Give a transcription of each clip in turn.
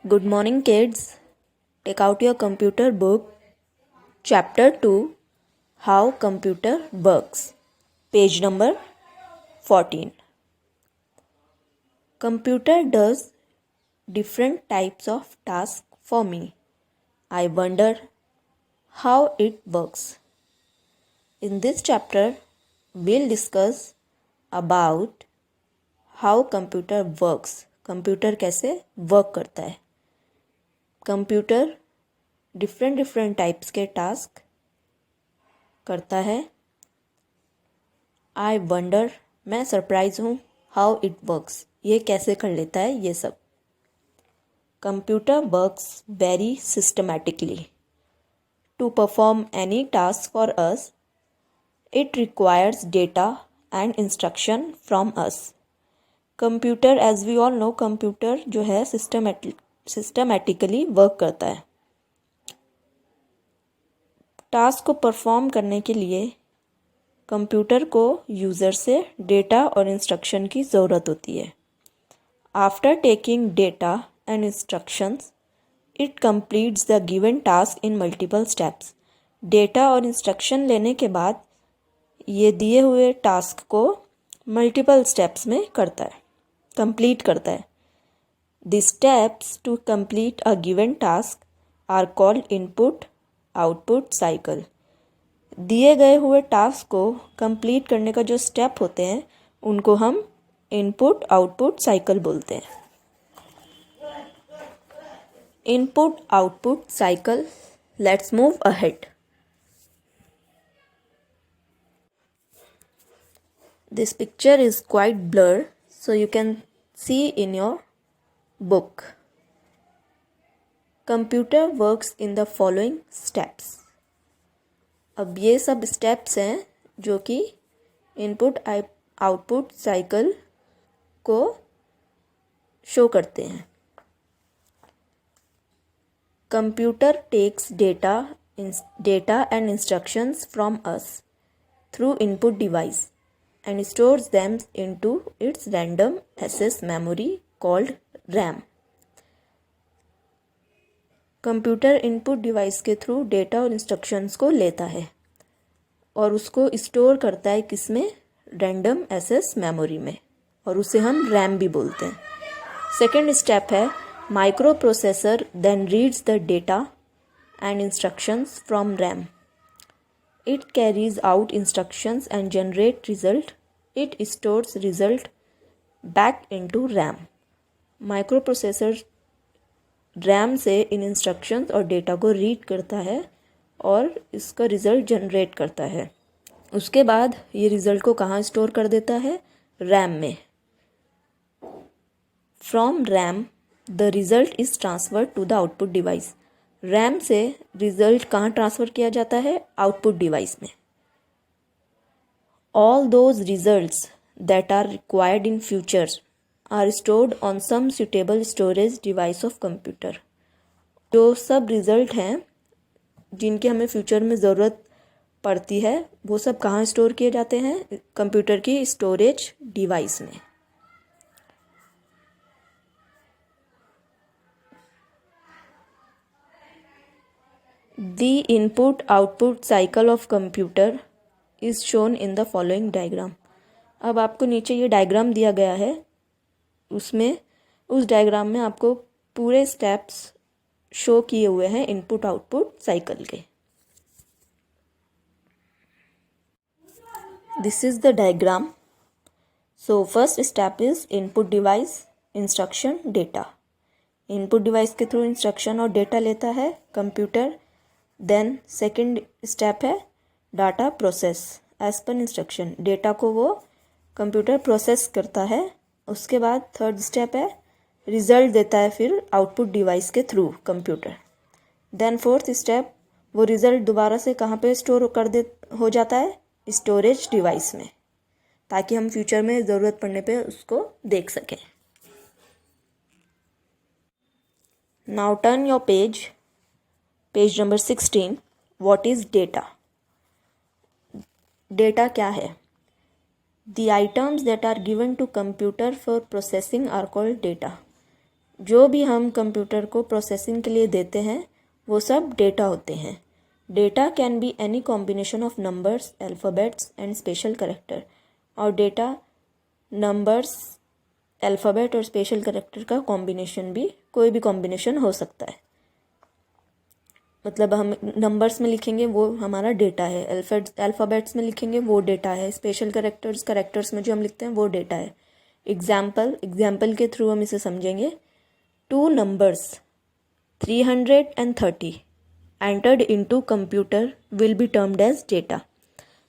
Good morning, kids. Take out your computer book. Chapter 2, How Computer Works. Page number 14. Computer does different types of tasks for me. I wonder how it works. In this chapter, we'll discuss about how computer works. Computer कैसे work करता है. Computer different types के task करता है. I wonder, मैं surprise हूँ. How it works, ये कैसे कर लेता है ये सब. Computer works very systematically. To perform any task for us it requires data and instruction from us. Computer, as we all know, computer जो है सिस्टमैटिकली वर्क करता है. टास्क को परफॉर्म करने के लिए कंप्यूटर को यूज़र से डेटा और इंस्ट्रक्शन की ज़रूरत होती है. After taking data and instructions it completes the given task in multiple steps. Data और इंस्ट्रक्शन लेने के बाद ये दिए हुए टास्क को मल्टीपल स्टेप्स में करता है, कंप्लीट करता है. The steps to complete a given task are called input output cycle. दिए गए हुए टास्क को कंप्लीट करने का जो स्टेप होते हैं उनको हम इनपुट आउटपुट साइकिल बोलते हैं. Input output cycle. Let's move ahead. This picture is quite blurred, so you can see in your book. Computer works in the following steps. अब ये सब स्टेप्स हैं जो कि इनपुट आउटपुट साइकिल को show करते हैं. Computer takes data and instructions from us through input device and stores them into its random access memory called RAM. Computer input device के थ्रू डेटा और इंस्ट्रक्शंस को लेता है और उसको स्टोर करता है किसमें? रैंडम एक्सेस मेमोरी में, और उसे हम रैम भी बोलते हैं. सेकेंड स्टेप है microprocessor then reads the data and instructions from RAM. It carries out instructions and generate result. It stores result back into RAM. Microprocessor RAM से इन instructions और डेटा को रीड करता है और इसका रिज़ल्ट जनरेट करता है. उसके बाद ये रिज़ल्ट को कहाँ स्टोर कर देता है? रैम में. From RAM the result is transferred to the output device. RAM से रिज़ल्ट कहाँ ट्रांसफ़र किया जाता है? आउटपुट डिवाइस में. All those results that are required in future are stored on some suitable storage device of computer. जो सब result हैं जिनकी हमें फ्यूचर में ज़रूरत पड़ती है वो सब कहाँ स्टोर किए जाते हैं? कंप्यूटर की स्टोरेज डिवाइस में. The input-output cycle of computer is shown in the following diagram. अब आपको नीचे ये डायग्राम दिया गया है, उसमें उस डायग्राम में आपको पूरे स्टेप्स शो किए हुए हैं इनपुट आउटपुट साइकिल के. This is the diagram. So first step is input device, instruction, data. Input device के थ्रू इंस्ट्रक्शन और डेटा लेता है कंप्यूटर. देन सेकेंड स्टेप है data process as per instruction. Data को वो कंप्यूटर प्रोसेस करता है. उसके बाद थर्ड स्टेप है रिजल्ट देता है फिर आउटपुट डिवाइस के through computer. Then fourth step वो रिजल्ट दोबारा से कहाँ पे स्टोर हो जाता है? स्टोरेज डिवाइस में, ताकि हम फ्यूचर में ज़रूरत पड़ने पे उसको देख सकें. Now turn your page number 16. What is data? Data क्या है? The items that are given to computer for processing are called data. जो भी हम कंप्यूटर को प्रोसेसिंग के लिए देते हैं वो सब डेटा होते हैं। Data can be any combination of numbers, alphabets and special character. और डेटा नंबर्स, अल्फ़ाबेट और स्पेशल कैरेक्टर का कॉम्बिनेशन भी, कोई भी कॉम्बिनेशन हो सकता है। मतलब हम नंबर्स में लिखेंगे वो हमारा डेटा है, अल्फ़ाबेट्स में लिखेंगे वो डेटा है, स्पेशल कैरेक्टर्स में जो हम लिखते हैं वो डेटा है। एग्जाम्पल के थ्रू हम इसे समझेंगे। 2 numbers 300 and 30 entered into computer will be termed as data।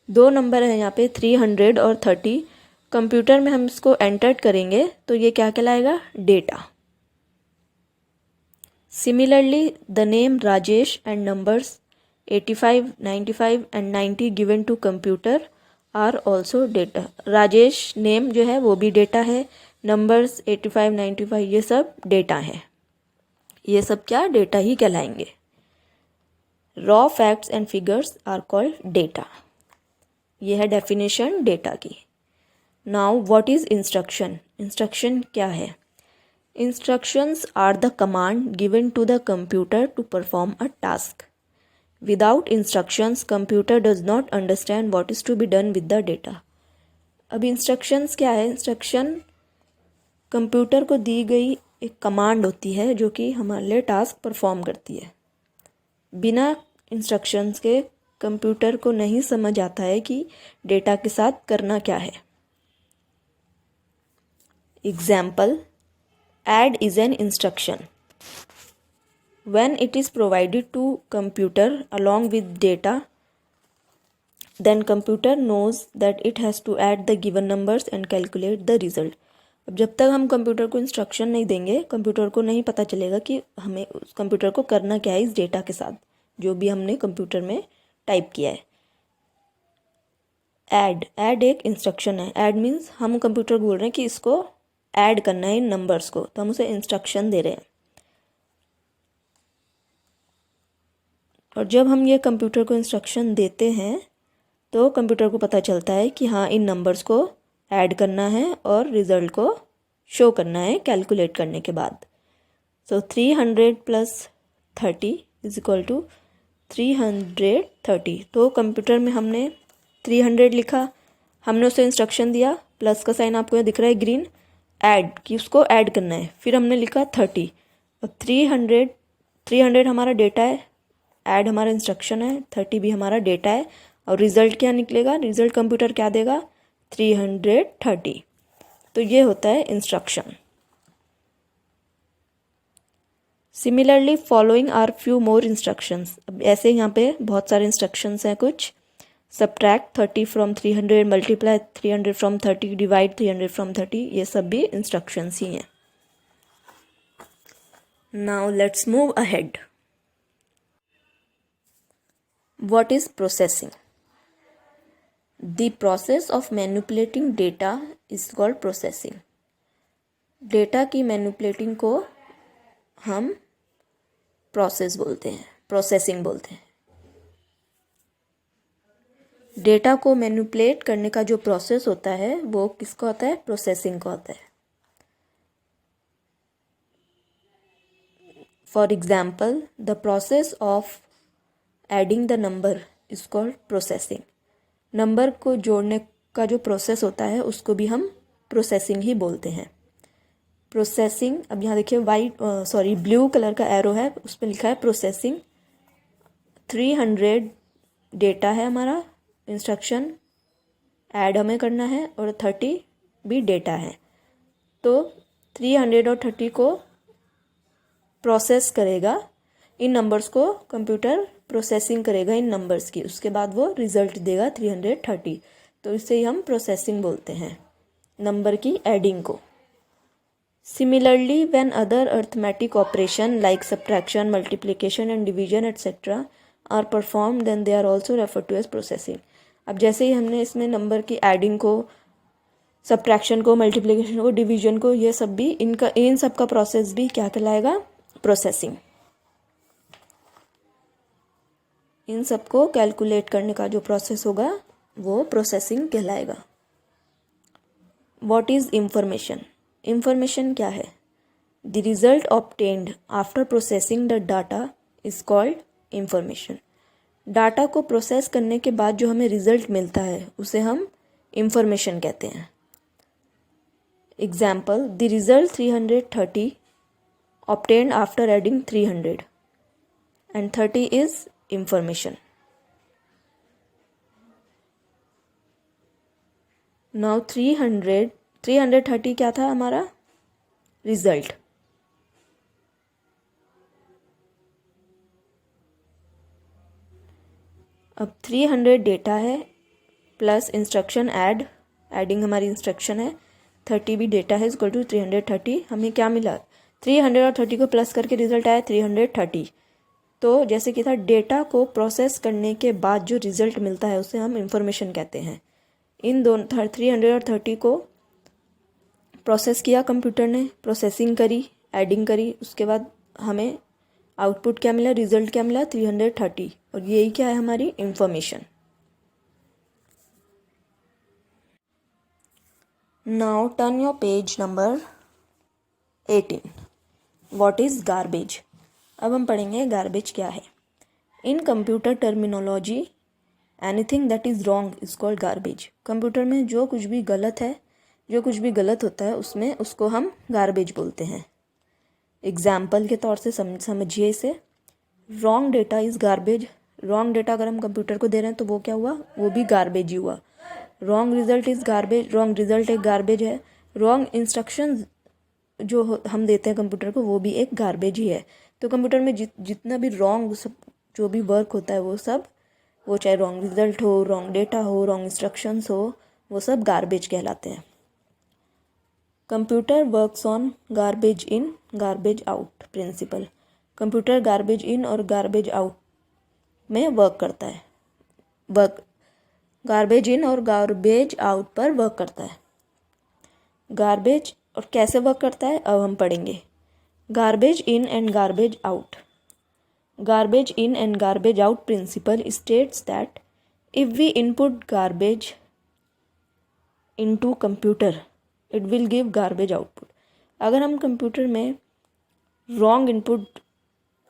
2 number है यहाँ पे 300 और 30, कंप्यूटर में हम इसको एंटर करेंगे तो ये क्या कहलाएगा? Data. Similarly, the name Rajesh and numbers 85, 95 and 90 given to computer are also data। Rajesh name जो है वो भी डेटा है, नंबर्स 85, 95 ये सब डेटा है। ये सब क्या? डेटा ही कहलाएंगे। Raw facts and figures are called data. ये है डेफिनेशन डेटा की। Now what is instruction? Instruction क्या है? Instructions are the command given to the computer to perform a task. Without instructions, computer does not understand what is to be done with the data। अब instructions क्या है? Instruction computer को दी गई एक command होती है जो कि हमारे लिए टास्क परफॉर्म करती है। बिना इंस्ट्रक्शंस के कंप्यूटर को नहीं समझ आता है कि डेटा के साथ करना क्या है। Example, add is an instruction। When it is provided to computer along with data, then computer knows that it has to add the given numbers and calculate the result। अब जब तक हम कंप्यूटर को इंस्ट्रक्शन नहीं देंगे, computer को नहीं पता चलेगा कि हमें उस कंप्यूटर को करना क्या है इस डेटा के साथ जो भी हमने कंप्यूटर में टाइप किया है। ऐड एक इंस्ट्रक्शन है। ऐड मीन्स हम कंप्यूटर को बोल रहे हैं कि इसको ऐड करना है इन नंबर्स को, तो हम उसे इंस्ट्रक्शन दे रहे हैं। और जब हम ये कंप्यूटर को इंस्ट्रक्शन देते हैं तो कंप्यूटर को पता चलता है कि हाँ इन नंबर्स को ऐड करना है और रिज़ल्ट को शो करना है कैलकुलेट करने के बाद। सो 300 + 30 = 330। तो कंप्यूटर में हमने 300 लिखा, हमने उसे इंस्ट्रक्शन दिया, प्लस का साइन आपको यहाँ दिख रहा है ग्रीन, ऐड कि उसको ऐड करना है। फिर हमने लिखा 30। अब 300 हमारा डेटा है, ऐड हमारा इंस्ट्रक्शन है, 30 भी हमारा डेटा है। और रिज़ल्ट क्या निकलेगा? रिज़ल्ट कंप्यूटर क्या देगा? 330। तो ये होता है instruction. Similarly following are few more instructions. अब ऐसे यहाँ पे बहुत सारे इंस्ट्रक्शंस हैं कुछ। Subtract 30 from 300, multiply 300 from 30, divide 300 from 30, ये सब भी इंस्ट्रक्शंस ही हैं। Now let's move ahead. What is processing? The process of manipulating data is called processing. Data की मैनिपुलेटिंग को हम प्रोसेस बोलते हैं, प्रोसेसिंग बोलते हैं। डेटा को मैनिपुलेट करने का जो प्रोसेस होता है वो किसका होता है? प्रोसेसिंग का होता है। For example, the process of adding the number is called processing. Number को जोड़ने का जो प्रोसेस होता है उसको भी हम प्रोसेसिंग ही बोलते हैं। प्रोसेसिंग, अब यहाँ देखिए ब्लू कलर का एरो है, उस पर लिखा है प्रोसेसिंग। 300 डेटा है हमारा, इंस्ट्रक्शन ऐड हमें करना है, और 30 भी डेटा है। तो 300 और 30 को प्रोसेस करेगा, इन नंबर्स को कंप्यूटर प्रोसेसिंग करेगा इन नंबर्स की, उसके बाद वो रिज़ल्ट देगा 330। तो इसे ही हम प्रोसेसिंग बोलते हैं, नंबर की एडिंग को। Similarly when other arithmetic operation like subtraction, multiplication and division etcetera are perform, then they are also referred to as processing. अब जैसे ही हमने इसमें नंबर की एडिंग को, सब्ट्रैक्शन को, मल्टीप्लिकेशन को, डिवीजन को, ये सब भी इन सब का प्रोसेस भी क्या कहलाएगा? प्रोसेसिंग। इन सब को कैलकुलेट करने का जो प्रोसेस होगा वो प्रोसेसिंग कहलाएगा। What is information? इंफॉर्मेशन क्या है? The result obtained after processing the data is called information. Data को प्रोसेस करने के बाद जो हमें रिजल्ट मिलता है उसे हम इंफॉर्मेशन कहते हैं। Example, the result 330 obtained after adding 300 and 30 is information. Now 330 क्या था हमारा रिजल्ट। अब 300 डेटा है प्लस इंस्ट्रक्शन एडिंग हमारी इंस्ट्रक्शन है, 30 भी डेटा है इक्वल टू 330। हमें क्या मिला, 300 और 30 को प्लस करके रिजल्ट आया 330। तो जैसे कि था डेटा को प्रोसेस करने के बाद जो रिजल्ट मिलता है उसे हम इंफॉर्मेशन कहते हैं। इन दोनों 300 और 30 को प्रोसेस किया कंप्यूटर ने, प्रोसेसिंग करी, एडिंग करी, उसके बाद हमें आउटपुट क्या मिला, रिजल्ट क्या मिला 330, और यही क्या है हमारी information. Now turn your page number 18। What is garbage. अब हम पढ़ेंगे गार्बेज क्या है। इन computer terminology anything that is wrong is called garbage. Computer में जो कुछ भी गलत है, जो कुछ भी गलत होता है उसमें उसको हम गार्बेज बोलते हैं। एग्जाम्पल के तौर से समझिए इसे। Wrong data is garbage. Wrong data अगर हम कंप्यूटर को दे रहे हैं तो वो क्या हुआ, वो भी गार्बेज ही हुआ। Wrong result is garbage. Wrong result एक गार्बेज है। रॉन्ग इंस्ट्रक्शन जो हम देते हैं कंप्यूटर को वो भी एक गार्बेज ही है। तो कंप्यूटर में जितना भी रॉन्ग सब जो भी वर्क होता है वो सब, वो चाहे रॉन्ग रिजल्ट हो, रॉन्ग डेटा हो, रॉन्ग इंस्ट्रक्शंस हो, वो सब गार्बेज कहलाते हैं। Computer works on garbage in garbage out principle. Computer garbage in और गार्बेज आउट में वर्क करता है। गार्बेज इन और गार्बेज आउट पर वर्क करता है। गार्बेज और कैसे वर्क करता है अब हम पढ़ेंगे। Garbage in and garbage out. Garbage in and garbage out principal states that if we input garbage into computer it will give garbage output. अगर हम कंप्यूटर में रॉन्ग इनपुट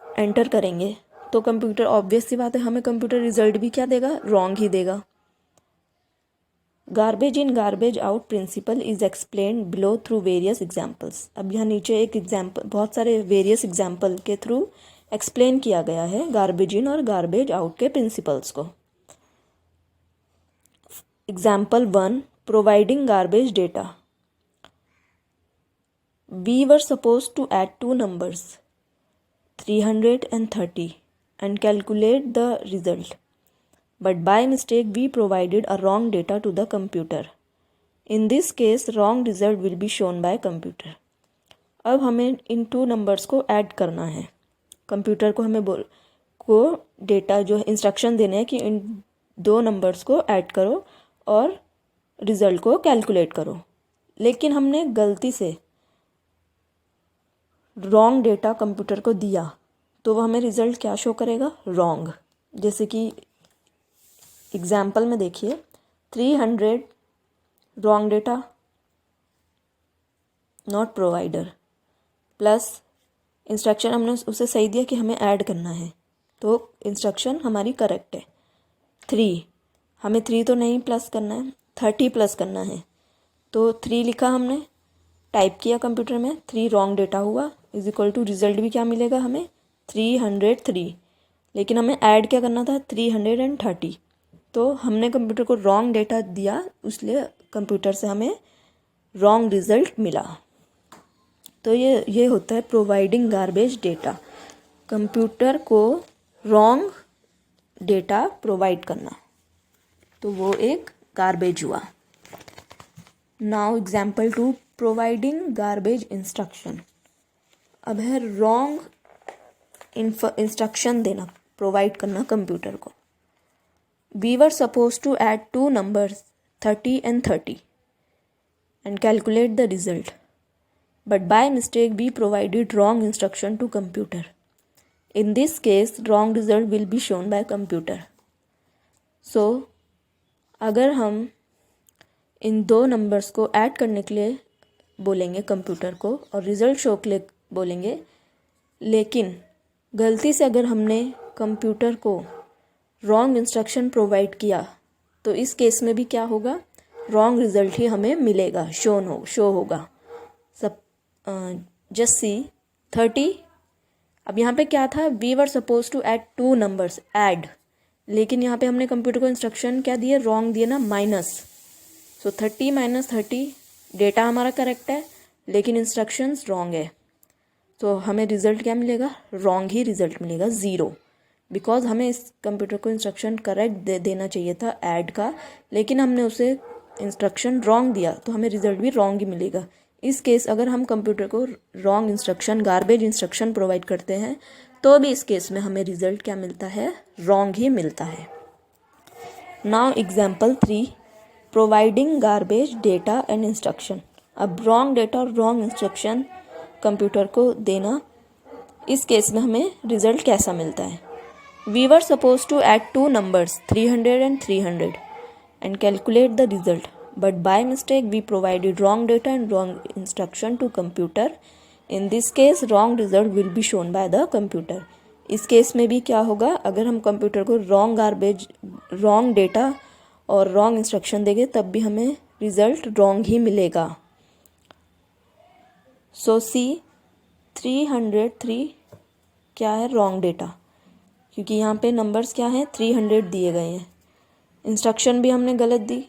एंटर करेंगे तो कंप्यूटर, ऑब्वियस सी बात है, हमें कंप्यूटर रिजल्ट भी क्या देगा, रॉन्ग ही देगा। Garbage in garbage out principle is explained below through various examples. अब यहाँ नीचे एक एग्जाम्पल, बहुत सारे वेरियस एग्जाम्पल के थ्रू एक्सप्लेन किया गया है गार्बेज इन और गार्बेज आउट के प्रिंसिपल्स को। Example 1, providing garbage data. We were suppose to add 2 numbers 300 and 30 and calculate the result, but by mistake we provided a wrong data to the computer. In this case wrong result will be shown by computer. अब हमें इन 2 numbers को add करना है। Computer को हमें को data जो है इंस्ट्रक्शन देने हैं कि इन 2 numbers को ऐड करो और रिज़ल्ट को कैलकुलेट करो, लेकिन हमने गलती से रॉन्ग डेटा कंप्यूटर को दिया तो वो हमें रिज़ल्ट क्या शो करेगा, रॉन्ग। जैसे कि एग्जाम्पल में देखिए 300 wrong data not provider plus instruction हमने उसे सही दिया कि हमें ऐड करना है, तो इंस्ट्रक्शन हमारी करेक्ट है। 3 हमें 3 तो नहीं प्लस करना है, 30 प्लस करना है, तो 3 लिखा हमने, टाइप किया कंप्यूटर में, 3 रॉन्ग डेटा हुआ इज इक्वल टू रिजल्ट भी क्या मिलेगा हमें 303, लेकिन हमें ऐड क्या करना था 330। तो हमने कंप्यूटर को रॉन्ग डेटा दिया, इसलिए कंप्यूटर से हमें रॉन्ग रिजल्ट मिला। तो ये होता है प्रोवाइडिंग गार्बेज डेटा, कंप्यूटर को रॉन्ग डेटा प्रोवाइड करना, तो वो एक गार्बेज हुआ। Now example 2, providing garbage instruction. अब है रॉन्ग इंस्ट्रक्शन देना, प्रोवाइड करना कंप्यूटर को। We were suppose to add 2 numbers 30 and 30 and calculate the result, but by mistake we provided wrong instruction to computer. In this case wrong result will be shown by computer. So अगर हम इन 2 numbers को add करने के लिए बोलेंगे computer को और result show के लिए बोलेंगे। लेकिन गलती से अगर हमने कंप्यूटर को रॉन्ग इंस्ट्रक्शन प्रोवाइड किया तो इस केस में भी क्या होगा, रॉन्ग रिजल्ट ही हमें मिलेगा, शो होगा। सब जस्ट सी 30। अब यहाँ पे क्या था, we were suppose to add 2 numbers, add, लेकिन यहाँ पे हमने कंप्यूटर को इंस्ट्रक्शन क्या दिए, रॉन्ग दिए ना, माइनस। सो 30 माइनस 30, डेटा हमारा करेक्ट है लेकिन इंस्ट्रक्शंस रॉन्ग है, तो हमें रिजल्ट क्या मिलेगा, रॉन्ग ही रिजल्ट मिलेगा, 0। बिकॉज हमें इस कंप्यूटर को इंस्ट्रक्शन करेक्ट देना चाहिए था ऐड का, लेकिन हमने उसे इंस्ट्रक्शन रॉन्ग दिया तो हमें रिजल्ट भी रॉन्ग ही मिलेगा। इस केस अगर हम कंप्यूटर को wrong instruction, garbage instruction provide करते हैं तो भी इस केस में हमें रिजल्ट क्या मिलता है, रॉन्ग ही मिलता है। Now example 3, providing garbage data and instruction. अब रॉन्ग डेटा और रॉन्ग इंस्ट्रक्शन कंप्यूटर को देना, इस केस में हमें रिजल्ट कैसा मिलता है। We were suppose to add 2 numbers 300 and 300 and calculate the result, but by mistake we provided wrong data and wrong instruction to computer. In this case wrong result will be shown by the computer. इस case में भी क्या होगा, अगर हम computer को wrong garbage, wrong data और wrong instruction देंगे तब भी हमें रिजल्ट रॉन्ग ही मिलेगा। सो सी 303 क्या है, रॉन्ग डेटा, क्योंकि यहाँ पे नंबर्स क्या हैं, 300 दिए गए हैं। इंस्ट्रक्शन भी हमने गलत दी,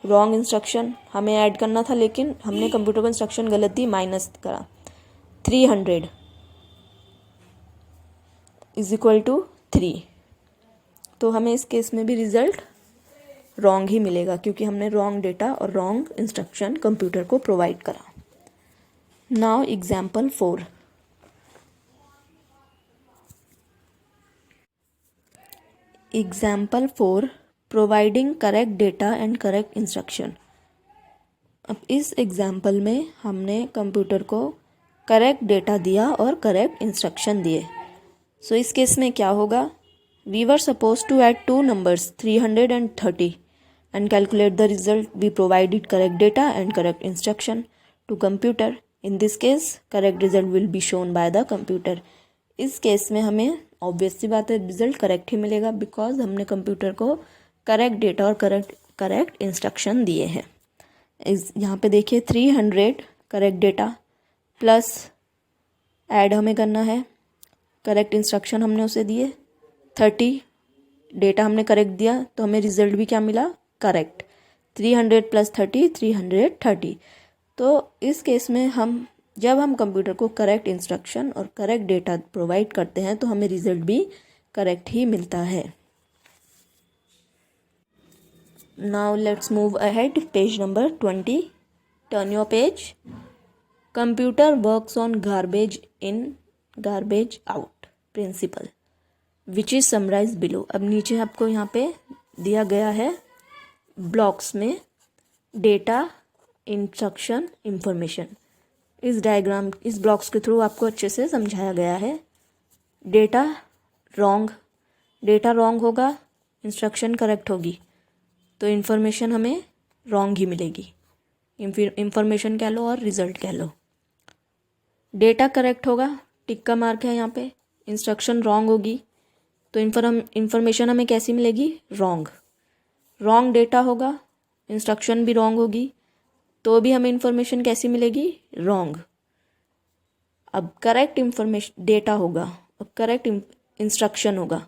रॉन्ग इंस्ट्रक्शन हमें ऐड करना था लेकिन हमने कंप्यूटर को इंस्ट्रक्शन गलत दी, माइनस करा। 300 इज इक्वल टू 3, तो हमें इस केस में भी रिजल्ट रॉन्ग ही मिलेगा क्योंकि हमने रॉन्ग डेटा और रॉन्ग इंस्ट्रक्शन कंप्यूटर को प्रोवाइड करा। Now example 4, example 4, providing correct data and correct instruction. अब इस एग्जाम्पल में हमने कंप्यूटर को करेक्ट डेटा दिया और करेक्ट इंस्ट्रक्शन दिए। सो इस केस में क्या होगा, we were suppose to add 2 numbers 300 and 30 and calculate the result. We provided correct data and correct instruction to computer. In this case correct result will be shown by the computer. इस case में हमें obvious सी बात है result correct ही मिलेगा because हमने computer को correct data और correct instruction दिए हैं। यहाँ पे देखिए 300 करेक्ट डेटा प्लस ऐड हमें करना है, करेक्ट इंस्ट्रक्शन हमने उसे दिए, 30 डेटा हमने करेक्ट दिया तो हमें रिजल्ट भी क्या मिला, करेक्ट। 300 + 30 330। तो इस केस में जब हम कंप्यूटर को करेक्ट इंस्ट्रक्शन और करेक्ट डेटा प्रोवाइड करते हैं तो हमें रिजल्ट भी करेक्ट ही मिलता है। Now let's move ahead, page number 20, turn your page. Computer works on garbage in garbage out principle which is summarize below. अब नीचे आपको यहाँ पे दिया गया है ब्लॉक्स में डेटा, इंस्ट्रक्शन, इंफॉर्मेशन। इस डायग्राम, इस ब्लॉक्स के थ्रू आपको अच्छे से समझाया गया है। डेटा रॉन्ग होगा, इंस्ट्रक्शन करेक्ट होगी, तो इन्फॉर्मेशन हमें रॉन्ग ही मिलेगी। इंफॉर्मेशन कह लो और रिजल्ट कह लो। डेटा करेक्ट होगा, टिक का मार्क है यहाँ पे। इंस्ट्रक्शन रॉन्ग होगी तो इंफॉर्मेशन हमें कैसी मिलेगी, रॉन्ग डेटा होगा, इंस्ट्रक्शन भी रॉन्ग होगी तो भी हमें इंफॉर्मेशन कैसी मिलेगी, रॉन्ग। अब करेक्ट इंफॉर्मेशन डेटा होगा, अब करेक्ट इंस्ट्रक्शन होगा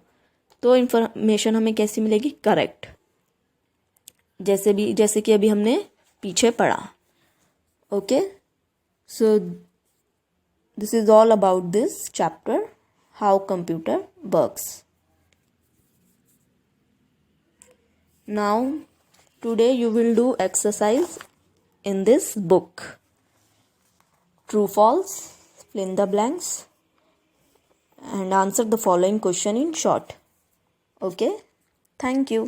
तो इंफॉर्मेशन हमें कैसी मिलेगी, करेक्ट, जैसे कि अभी हमने पीछे पढ़ा। Okay, so this is all about this chapter, how computer works. Now today you will do exercise in this book. True, false, fill in the blanks and answer the following question in short. Okay, thank you.